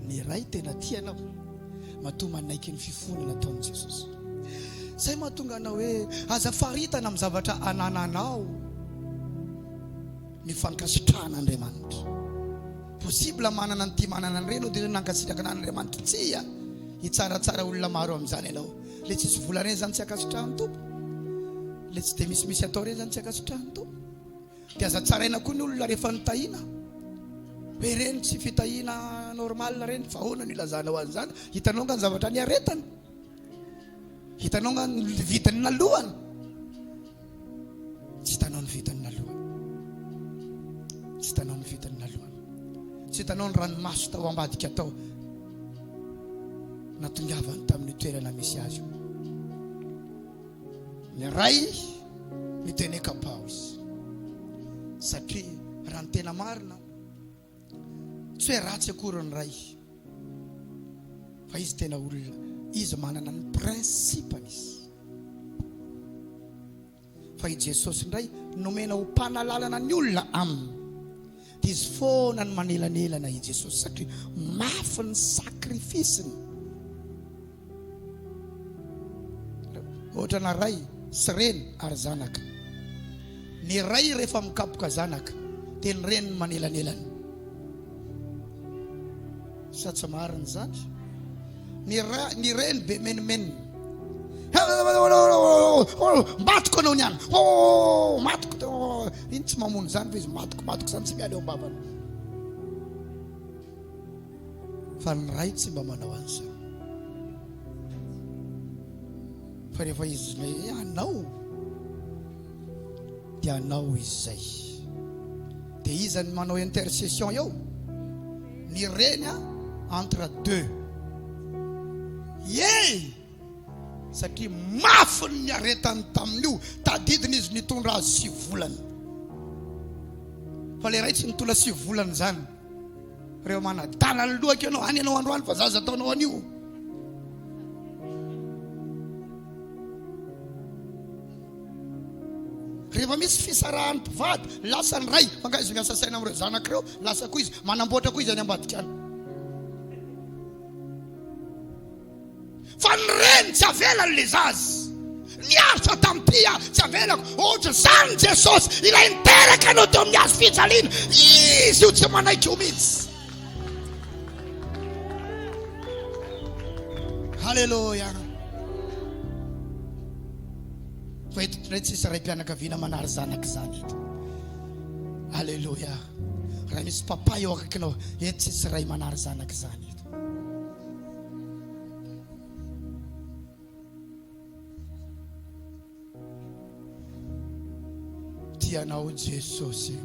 ny ray tena tianao matoa manaiky ny fifonana ataon'i Jesosy. Zay mahatonga anao hoe aza faritana amin'ny zavatra anananao ny fankasitrahan'Andriamanitra. Possible manana ny tia manana ny reno dia nankasitraka an'Andriamanitra tsia hitsaratsara olona maro amin'izany ianao. Le tsisy vola reny zany tsy akasitrahan'ny tompo, le tsy dia misy atao reny zany tsy akasitrahan'ny tompo. Dia aza tsaraina koa ny olona rehefa nitahina hoe reny tsy fitahina normal reny, fa ahoana ny ilazana ho an'izany? Hitanao nga ny zavatra ny aretany, hitanao nga ny vidiny nalohany, tsy hitanao ny vidiny nalohany, tsy hitanao ny vidiny nalohany, tsy hitanao ny ranomaso tao ambadika tao natongavany tamin'ny toerana misy azy. Ny ray miteny kapao izy, satria raha ny tena marina tsy hoe ratsy akory ny ray, fa izy tena olona, izy manana ny prinsipany izy. Fa i Jesosy ndray nomena ho mpanalalana ny olona aminy, dia izy foana ny manelanelana i Jesosy, satria mafy ny sakrifisiny. Ohatra na ray sy reny ary zanaka, ny ray rehefa mikapoka zanaka dia ny reny ny manelanelany, sa tsy marina zany? Ny reny be menimenina, matoko anao niany, matoko, iny tsy mamono zany fa izy matoko zany tsy miala eo am-bavany. Fa ny ray tsy mba manao an'izany. Fa rehefa izy le anao dia anao izy zay, dia izy ny manao intercession eo, ny reny entre deux. Satria mafy ny aretany tamin'io, tadidiny izy nitondra azy 7 volana. Fa le ray tsy nitondra 7 volana zany, reo manadala ny lohaka ianao, any ianao androany fa zaza ataonao an'io. Rehefa misy fisarahany mpivady, lasa ny ray fanga izy miasa saina amin'ireo zanak'ireo, lasa koa izy manamboatra koa izy any ambadika any. Fa ny reny tsy avelany le zazy, niaritra tampia tsy avelako, ohatra zany Jesosy ilay niteraka anao teo amin'ny hazo fijaliana, izy io tsy manaiky io mihitsy. Halleluja. Fa eto ndray tsisy ray mpianakaviana manary zanaka zany eto. Halleluja. Raha misy papa eo akaikinao, eto tsisy ray manary zanaka zany eto. Tianao Jesosy,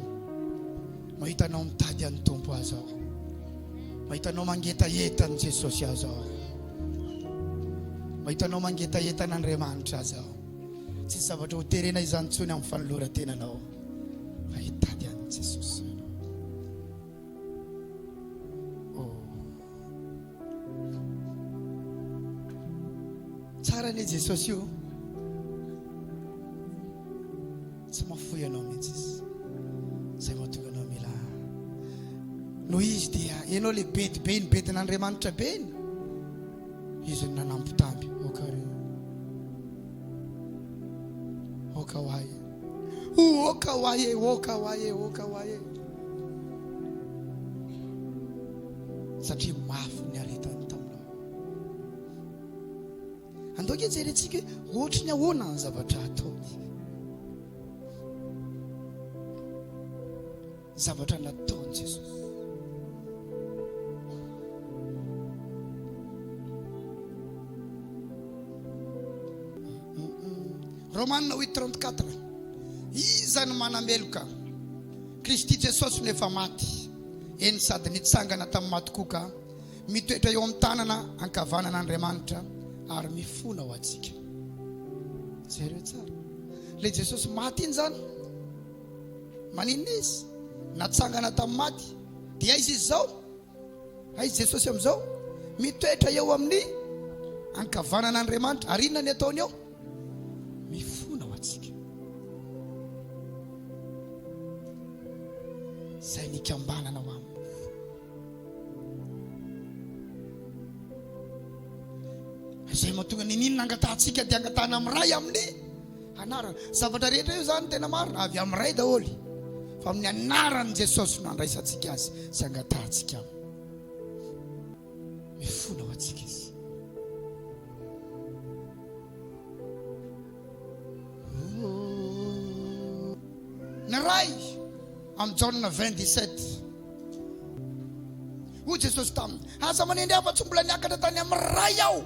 mahitanao mitady an'ny tompo azy ao, mahitanao mangetaetany Jesosy azy ao, mahitanao mangetaetan'Andriamanitra azy ao. Tsy zavatra ho terena izany tsony amin'ny fanoloran-tenanao, fa hitady an'i Jesosy. Tsara ny Jesosy io, tsy mafoy anao mihitsy izy, zay mahatonga anao mila. No izy dia ianao le bedibe ny bedin'Andriamanitra be ny, izy ny nanampy tamby. Okawaye. Satria mafy ny aretany taminao. Andoka jerentsika hoe ohatry ny ahoana ny zavatra ataony, zavatra nataony Jesosy. Romaina 8:34, izany manameloka Kristy Jesosy nefa maty, eny sady nitsangana tamin'ny maty koka, mitoetra eo amin'ny tanana ankavanan'Andriamanitra ary mifona ho antsika. Zay tsara. Le Jesosy maty iny zany, maninona izy? Natsangana tamin'ny maty, dia izy zao, aizy Jesosy amin'izao mitoetra eo amin'ny ankavanan'Andriamanitra, ary inona ny ataony eo? Mifona ho antsika. Zay nikambanana ho aminy. Zay mahatonga ny ninona angatahantsika dia angatahana amin'ny ray amin'ny anarana. Zavatra rehetra io zany tena marina avy amin'ny ray daholo, fa amin'ny anaran'i Jesosy no andraisantsika azy sy angatahantsika aminy. Mifona ho antsika izy. Ny ray amin'ny Jaona 20:17 hoy Jesosy taminy: aza manendry hafa tsy mbola niakatra tany amin'ny ray aho,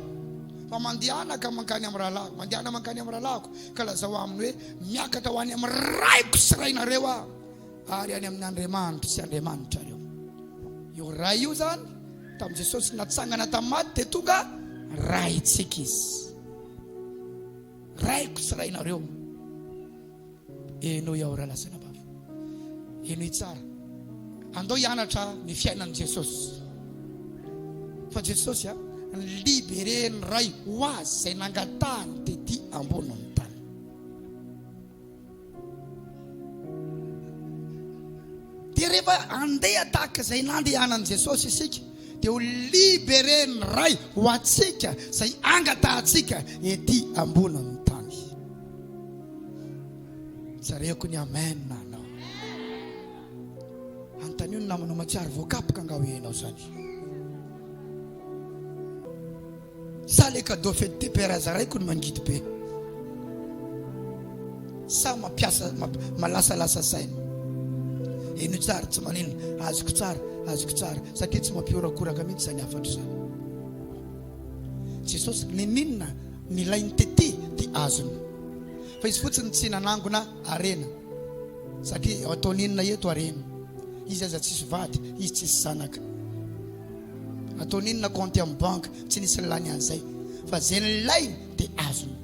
fa mandehana ka mankany amin'ny rahalahy, mandehana mankany amin'ny rahalahiko ka lazao aminy hoe miakatra ho any amin'ny raiko sy rainareo aho, ary any amin'ny Andriamanitra sy Andriamanitra reo. Io ray io zany tamin'i Jesosy natsangana tamin'ny maty dia tonga raitsika izy. Raiko sy rainareo. Eno iaho raha lasana bava, eno tsara andao hianatra ny fiainan'i Jesosy. Fa Jesosy libéré ny ray ho azy zay nangatahany tety ambonin'ny tany. Dia rehefa andeha tahaka izay nandehanan'i Jesosy isika, dia ho libéré ny ray ho atsika zay angatahantsika ety ambonin'ny tany. Sareko ny amen nanao. Antanio ny namanao matsiaro voakapoka nga hoe ianao zany. Sa le cadeau fety peraza raiko ny mangidy be. Sa mampiasa malasalasa saina. Eno tsara tsy manino, azoko tsara satria tsy mampiorakoraka mihitsy zany afatra zany. Jesosy ninona nilainy tety dia azony. Fa izy fotsiny tsy nanangona arena, satria atao ninona eto arena. Izy aza tsisy vady, izy tsisy zanaka. Atao ninona compte amin'ny banque, tsy nisy lany an'izay. Fa zay nilainy dia azony.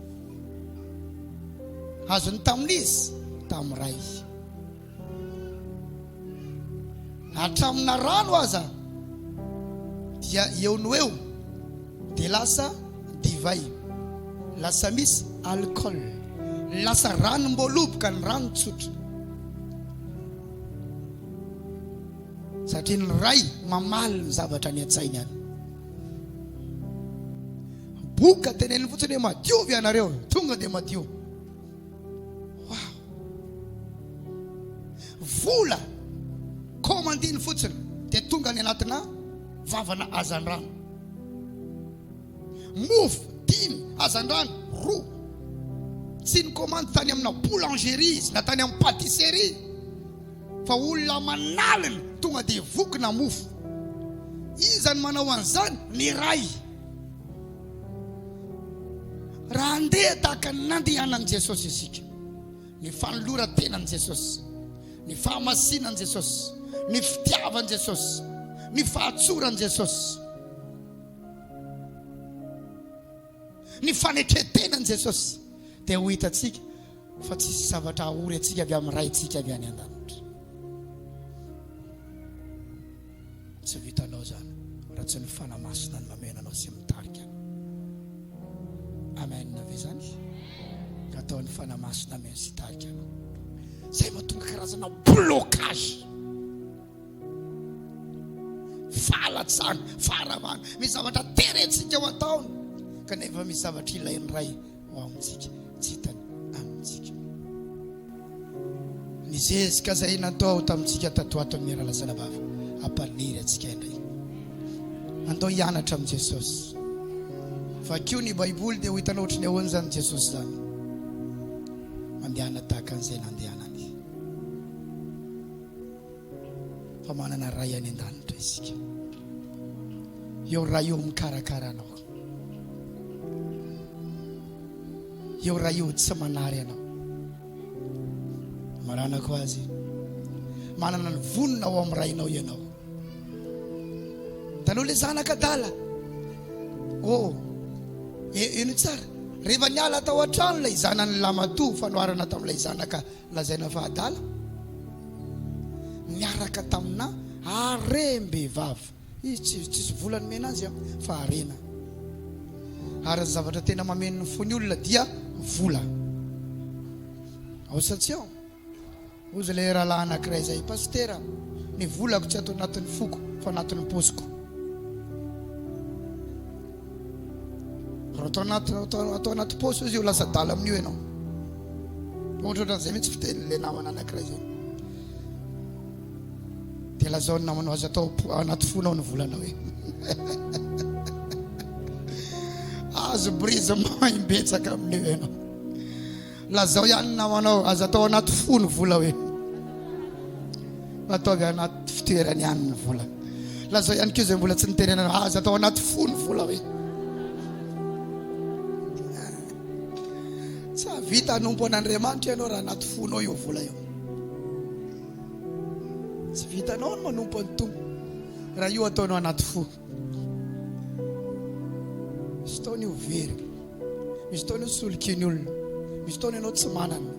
Azony tamin'izy, tamin'ny ray. Hatramina rano aza dia eo no eo dia lasa divay, lasa misy alcool, lasa rano mboloboka ny rano tsotra. Satria ny ray mamaly ny zavatra ny an-tsainy any. Boka teneniny fotsiny hoe madio vi anareo, tonga dia madio. Wow. Vola komandiny fotsiny dia tonga ny anatina vavana azandrano. Mofo 5 azandrano 2. Tsy ny komande tany amina boulangerie izy na tany amin'ny pâtisserie, fa olona manalina tonga dia vokona mofo. Izany manao an'izany ny ray. Raha andeha tahaka ny nandehanan'i Jesosy isika, ny fanoloran-tenan'i Jesosy, ny fahamasinan'i Jesosy, ny fitiavan'i Jesosy, ny fahatsoran'i Jesosy, ny fanetretenan'i Jesosy, dia ho hitatsika fa tsisy zavatra ahory atsika avy amin'ny ray tsika avy any an-danitra. Tsy vitanao zany raha tsy ny fanamasina ny mamenanao sy mitarika. Amen ve zany? Ka atao ny fanamasina men sy tarika anao. Zay mahatonga karazana blocage, falatsana, faharavana, misy zavatra terentsika ho ataony kanefa misy zavatra ilainy ray ho amintsika, tsy hitany amintsika. Ny zezika zay natao tamintsika tatoato amin'ny rahalasana bava ampaniry atsika indray. Andao hianatra amin'i Jesosy. Fa kio ny Baiboly dia ho hitanao ohatry ny ahoana zany Jesosy zany. Mandehana tahaka an'izay nandehanany. Fa manana ray any an-danitra isika. Eo ray io mikarakara anao. Eo ray io tsy manary anao. Maranako azy. Manana ny vonona ao amin'ny rainao ianao. Tanao le zanaka dala. Oh, eno tsara. Rehefa niala tao an-trano ilay zanany Lamatoa fanoharana tamin'ilay zanaka lazaina fahadala, niaraka tamina harem-behivavy. Izy tsisy volany mena azy fa harena. Ary ny zavatra tena mameno ny fony olona dia vola. Ao satsia ozy ilay rahalahy anankiray zay, pastera, ny volako tsy atao anatin'ny foko fa anatin'ny posiko. atao anaty paosy izy io lasa dala amin'io ianao. Ohatra ohatran'izay mihitsy fitenin'ilay namana anankiray zay. Dia lazao ny namanao azy atao anaty fonao ny volanao hoe azo brise maimbetsaka amin'io ianao. Lazao ihany ny namanao azy atao anaty fo ny vola hoe ataovy anaty fitoerany ihany ny vola. Lazao ihany koa izay mbola tsy nitenenana azy atao anaty fo ny vola hoe tsy vita hanompo an'Andriamanitra ianao raha anaty fonao io vola io. Tsy vitanao no manompo ny tompo raha io ataonao anaty fo. Misy taona io very, misy taona io solokiny olona, misy taona ianao tsy manana.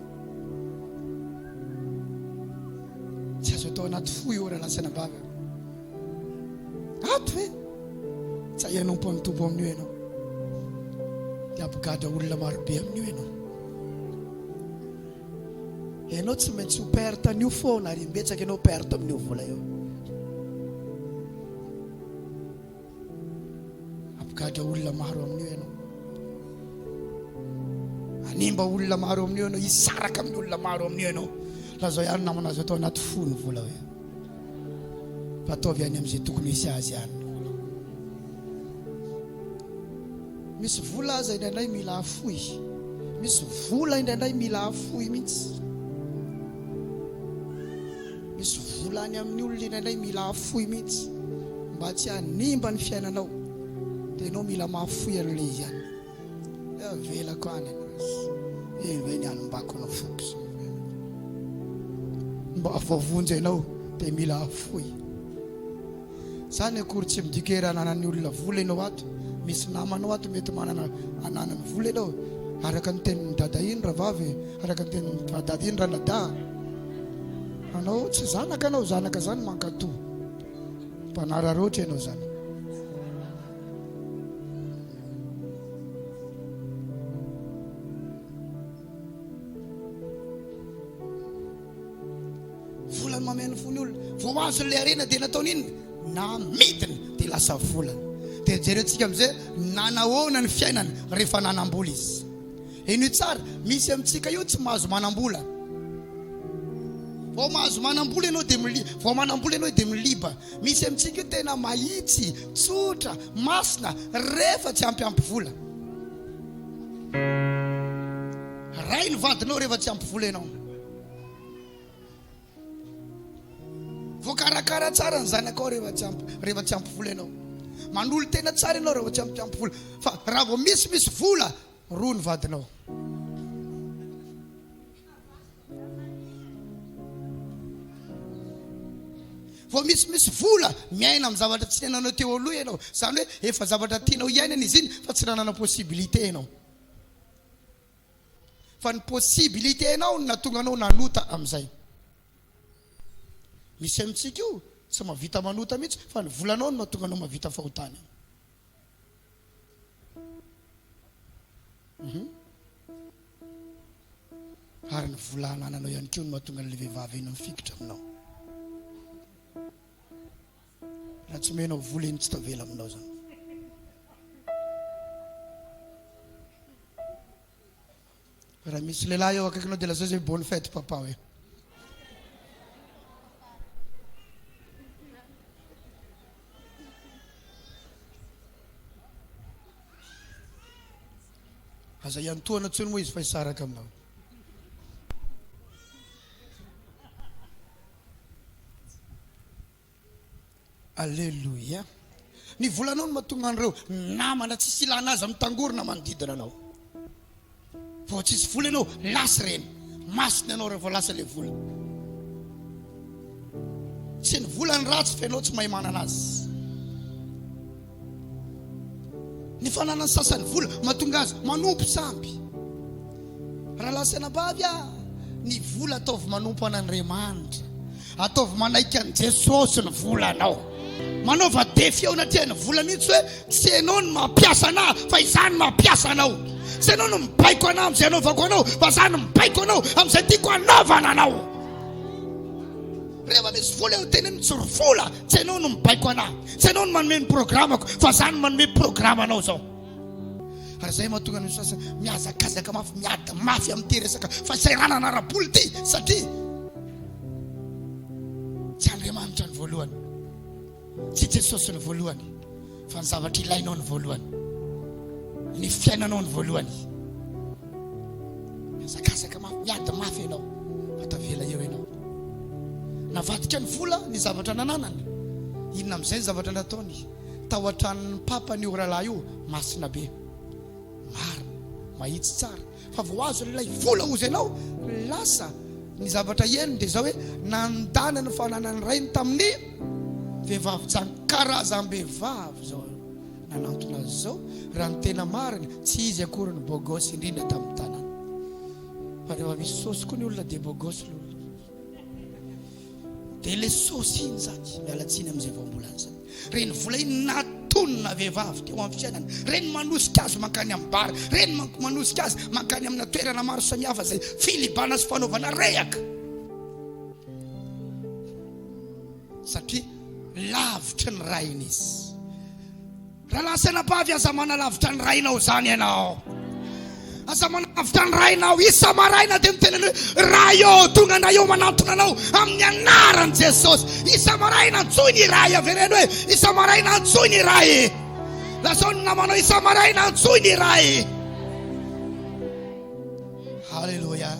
Tsy azo atao anaty fo io raha lasana bava. Ato hoe tsy hanompo ny tompo amin'io ianao. Dia ampigada olona marobe amin'io ianao. Ianao tsy maintsy ho perte an'io foana ary mbetsaka ianao perte amin'io vola io. Ampigada olona maro amin'io ianao. Animba olona maro amin'io ianao. Hisaraka amin'ny olona maro amin'io ianao. Lazao ihany namana azy atao anaty fo ny vola hoe fataovy any amin'izay tokony hisy azy ihany. Misy vola aza indraindray mila afoy. Misy vola indraindray mila afoy mihitsy. Misy vola any amin'ny olona indraindray mila afoy mihitsy mba tsy hanimba ny fiainanao. Dia ianao mila mahafoy an'ilay izy ihany. Avelako any ve ny hanimbako no fokosi mba afavonjy ianao dia mila afoy. Zany akory tsy midika ananan'ny olona vola ianao ato. Misy namanao ato mety manana ananany vola ianao. Araka ny tenin'ny dada iny raha vavy, araka ny tenin'ny dada iny raha nada. Anao tsy zanaka anao, zanaka zany mankatoa. Mpanara roatra ianao zany. Vola mameno fony olona. Vao azo le arena dia nataony iny na midiny dia lasa volana. Dia jerentsika amin'izay nanahoana ny fiainana rehefa nanambola izy. Iny tsara misy amintsika io tsy mahazo manambola. Vao mahazo manambola ianao dia vao manambola ianao dia miliba. Misy amintsika io tena mahitsy, tsotra, masina rehefa tsy ampy vola. Ray ny vadinao rehefa tsy ampy vola ianao. Voakarakara tsara ny zanakao rehefa tsy ampy vola ianao. Manolo tena tsara ianao rehefa tsy ampy vola. Fa raha vao misy vola, roa ny vadinao. Vao misy vola, miaina amin'ny zavatra tsy nananao teo aloha ianao. Zany hoe efa zavatra tianao iainana izy iny fa tsy nanana possibilité ianao. Fa ny possibilité ianao no natonga anao nanota amin'izay. Misy amintsika io tsy mahavita manota mihitsy fa ny volanao no natonga anao mahavita fahotana. Ary ny vola anananao ihany koa no mahatonga an'ilay vehivavy iny mifikitra aminao. Raha tsy menao vola iny tsy tavela aminao zany. Raha misy lehilahy eo akaikinao dia lazao zay bonne fête papa hoe. Aza iantoana tsony moa izy fa hisaraka aminao. Alleluia. Ny volanao no mahatonga an'ireo namana tsisy ilana azy amin'ny tangorona manodidina anao. Vao tsisy vola ianao lasa reny. Masina ianao rehefa lasa ilay vola. Tsy ny vola ny ratsy fa ianao tsy mahay manana azy. Ny fananany sasany vola mahatonga azy manompo samby. Raha lasana bavy ny vola ataovy manompo an'Andriamanitra. Ataovy manaiky an' Jesosy ny volanao. Manaova defy ao anaty ny vola mihitsy hoe tsy ianao no mampiasa anahy fa izany mampiasa anao. Tsy ianao no mibaiko anahy amin'izay anaovako anao fa izany mibaiko anao amin'izay tiako anaovana anao. Rehefa misy vola eo tena mitsory vola, tsy ianao no mibaiko anahy, tsy ianao no manome ny programako fa izany manome programanao zao. ary zay mahatonga ny sasany miazakazaka mafy miady mafy amin'ity resaka fasairana ara-polo ty satria tsy Andriamanitra ny voalohany, tsy Jesosy ny voalohany, fa ny zavatra ilainao ny voalohany, ny fiainanao ny voalohany. Miazakazaka mafy miady mafy ianao fa tavela eo ianao. Navadika ny vola ny zavatra nananany, inona amin'izay ny zavatra nataony? Tao an-tranon'ny papa ny oralahy io masina be, marina mahitsy tsara, fa vao azo ilay vola ozy ianao lasa ny zavatra eniny dia zao hoe nandana ny fananany rainy tamin'ny vehivavy jany. Karazam-behivavy zao nanantona azy zao, raha ny tena marina tsy izy akory ny bogosy indrindra tamin'ny tanana, fa rehefa misy sosy koa ny olona dia bogosy lolo. Dia le sosy iny zany mialatsiny amin'izay voambolany zany. Reny vola iny natonona vehivavy teo amin'ny fiainana, reny manosika azy mankany amin'ny bara, reny manosika azy mankany amina toerana maro samihafa zay filibana sy fanaovana rehaka, satria lavitra ny rainy izy. Raha lasanabavy aza manalavitra ny rainao zany ianao, aza manalavitra ny rainao isa maraina dia mitenany raha eo tonga na eo manantona anao amin'ny anaran'i Jesosy. Isa maraina antsoy ny ray avereno hoe isa maraina antsoy ny ray, lasao ny namanao isa maraina antsoy ny ray. Halleluja.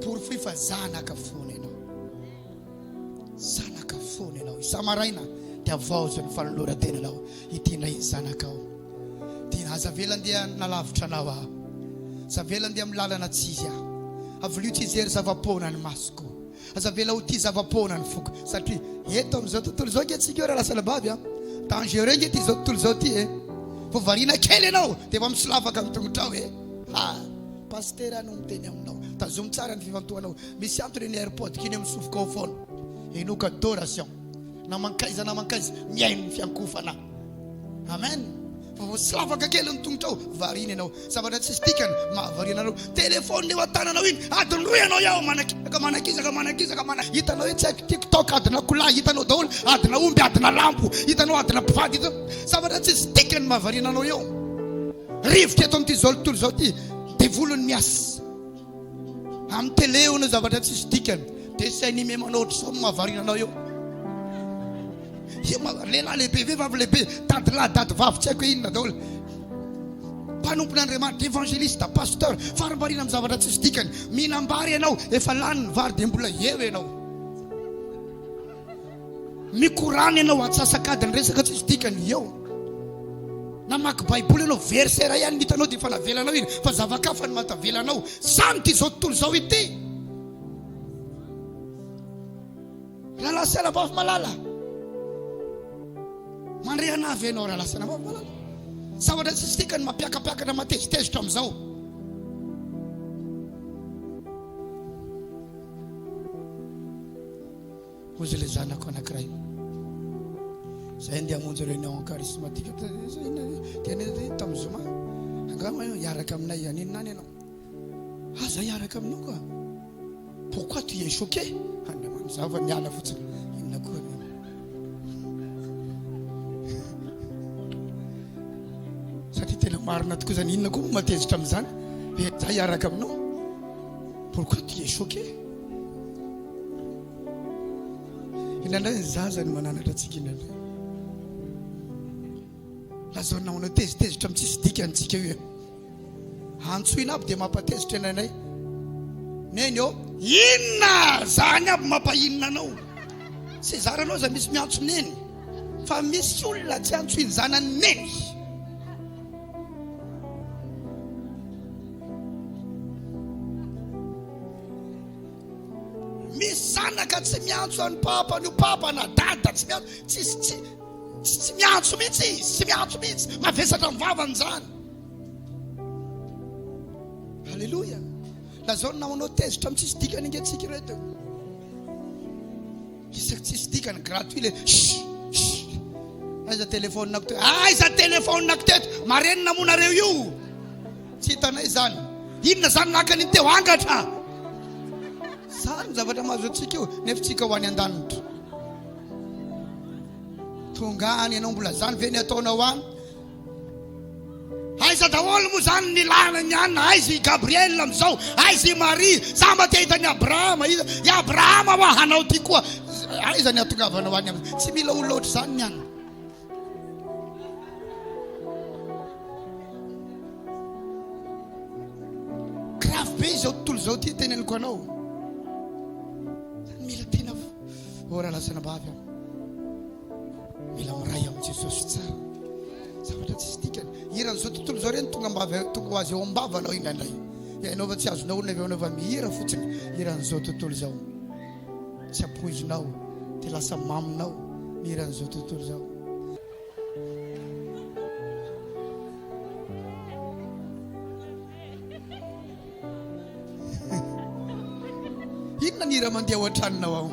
Porofo fa zanaka fony ianao, zanaka fony ianao. Isa maraina dia vaozy ny fanoloran-tena anao itiana izy zanakao. Dia azavela dia nalavitra anao aho, azavela dia amin'ny lalana tsy izy aho, avolio tsy ijery zava-pona ny masoko, azavela ho ty zava-pona ny foko. Satria eto amin'izao tontolo izao ke tsika eo raha lasa labavy a dangereux nge ty izao tontolo izao ty e. Vao variana kely ianao dia efa misilavaka amin'ny tongotrao e. Pasteur no miteny aminao, tazomy tsara ny fifantohanao. Misy antony ny airport kiny misofoka ao foana, enoka adoration na mankaiza miaino ny fiankofana. Amen. Fa vao silavaka kely ny tongotrao variana ianao, zavatra tsy stikany mahavariana anao. Telefony eo an-tananao iny adiny roy ianao ao manakizaka hitanao hoe tsy haiko TikTok adina kola, hitanao daholo adina omby adina lampo, hitanao adina mpivady, zavatra tsy stikany mahavariana anao eo. Rivotra eto amin'ity zao tontolo zao ty dia volony miasa amin'ny tele eo no zavatra tsy stikany, dia sy anime manaotry sao mahavariana anao eo. Lehilahy lehibe vehivavy lehibe tadilahy dady vavy tsy haiko inona daholo, mpanompon'Andriamanitra, évangéliste, pasteur, farambarina amin'ny zavatra tsy stikany. Mihinam-bary ianao efa lany ny vary dia mbola eo ianao, mikorana ianao atsasakadiny resaka tsy stikany eo. Namaky baiboly ianao verset iray ihany hitanao dia efa navelanao iny, fa zavakafa ny matavelanao. Samy ty zao tontolo zao ity, lalasana bavy malala mandre anavy ianao, raha lasana bavy malala. Zavatra tsy stikany mampiakapiakana matezitezitra amin'izao. Ozy le zanako anankiray zay ndia hamonjy réunion charismatique tena tamin'ny Zoma, angamba hiaraka aminay aninona any ianao? Aza hiaraka aminao koa. Pourquoi tu es choqué? Andriamanitra fa miala fotsiny, inona koa satria tena marina tokoa zany. Inona koa matezitra amin'izany? Za hiaraka aminao. Pourquoi tu es choqué? Inandray ny zaza ny mananatra antsika inandray, lazao nao tezitezitra amin'ny tsisy dikantsika io. Antsoina aby dia mampatezitra inandray. Neny eo inona zany aby mampahinona anao? Tsy zaranao za misy miantso neny, fa misy olona tsy antso iny zanany neny. Misy zanaka tsy miantso any papa, ny papa na dada tsy miantso, tsy miantso mihitsy, tsy miantso mihitsy, mavesatra amin'ny vavany zany. Halleluja. Lazao namanao tezitra amin'ny tsisy dikany ingentsika reto. Isaky tsisy dikany gratuit le aiza telefoninako teto, aiza telefoninako teto, marenina monareo io, tsy hitanay zany. Inona zany nakany teo angatra? Zany zavatra mahazo antsika io, nefa tsika ho any an-danitra. Tonga any ianao mbola zany ve ny ataonao any? aiza daholo moa zany ny lanany any, aizy Gabriel amizao, aizy Marie, samy te hitany Abrahama, i Abrahama moa hanao ty koa, aiza ny atongavanao any amizao, tsy mila ho loatra zany ny any. Grave be zao tontolo zao ty teneniko anao, mila tena ora lasana bavy aho, mila miray amin'ny Jesosy tsara, zavatra tsisy dikany. Hiran'izao tontolo zao reny tonga ho azy eo am-bavanao indraindray, hainao fa tsy azonao onavy fa mihira fotsiny. Hiran'izao tontolo zao tsy apoizinao dia lasa maminao, hiran'izao tontolo zao. Inona ny hira mandeha ao an-tranonao ao?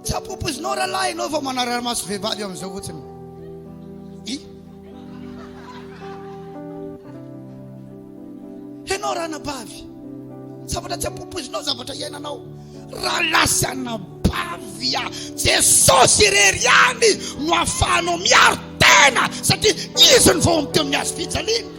Tsy apopozinao rahalahy ianao fa manara-maso vehivavy amin'izao fotsiny. Ianao ranabavy, zavatra tsy apopozinao, zavatra iainanao. Rahalasana bavy a Jesosy irery ihany no ahafahanao miaro tena, satria izy ny vao miteo amin'ny hazo fijaliana.